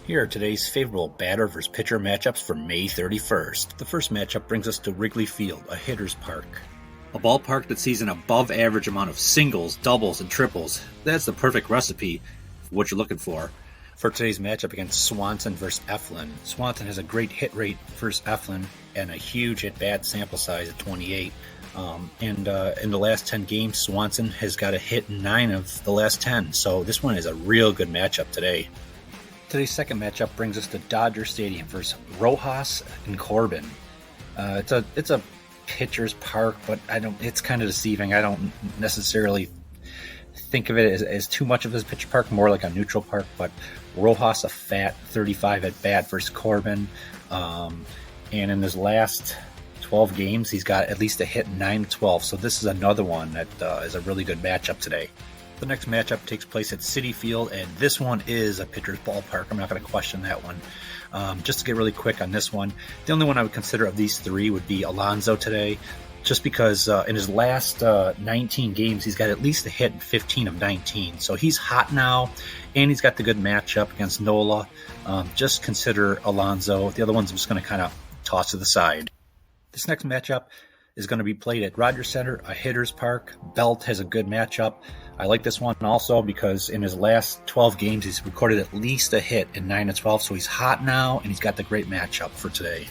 Here are today's favorable batter versus pitcher matchups for May 31st. The first matchup brings us to Wrigley Field, a hitter's park. A ballpark that sees an above average amount of singles, doubles, and triples. That's the perfect recipe for what you're looking for. For today's matchup against Swanson versus Eflin. Swanson has a great hit rate versus Eflin and a huge at-bat sample size at 28. In the last 10 games, Swanson has got a hit in 9 of the last 10. So this one is a real good matchup today. Today's second matchup brings us to Dodger Stadium versus Rojas and Corbin. It's a pitcher's park, but it's kind of deceiving. I don't necessarily think of it as too much of a pitcher park, more like a neutral park. But Rojas, a fat 35 at bat versus Corbin, and in his last 12 games, he's got at least a hit in 9-12. So this is another one that is a really good matchup today. The next matchup takes place at Citi Field, and this one is a pitcher's ballpark. I'm not going to question that one. Just to get really quick on this one, the only one I would consider of these three would be Alonso today, just because in his last 19 games, he's got at least a hit in 15 of 19. So he's hot now, and he's got the good matchup against Nola. Just consider Alonso. The other ones I'm just going to kind of toss to the side. This next matchup is going to be played at Rogers Center, a hitter's park. Belt has a good matchup. I like this one also because in his last 12 games, he's recorded at least a hit in 9-12, so he's hot now, and he's got the great matchup for today.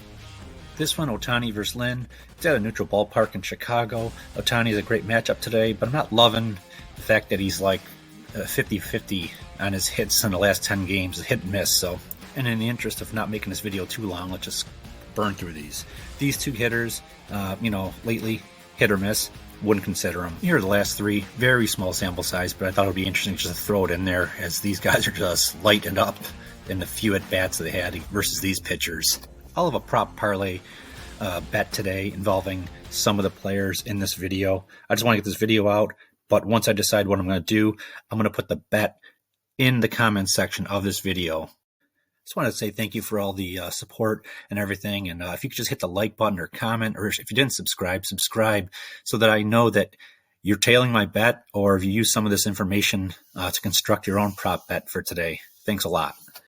This one, Ohtani versus Lynn. It's at a neutral ballpark in Chicago. Ohtani is a great matchup today, but I'm not loving the fact that he's like 50-50 on his hits in the last 10 games, hit and miss. So, and in the interest of not making this video too long, let's just burn through these. These two hitters, lately, hit or miss. Wouldn't consider them. Here are the last three. Very small sample size, but I thought it would be interesting just to throw it in there as these guys are just lightened up in the few at-bats that they had versus these pitchers. I'll have a prop parlay bet today involving some of the players in this video. I just want to get this video out, but once I decide what I'm going to do, I'm going to put the bet in the comments section of this video. Just wanted to say thank you for all the support and everything. And if you could just hit the like button or comment, or if you didn't subscribe so that I know that you're tailing my bet, or if you use some of this information to construct your own prop bet for today. Thanks a lot.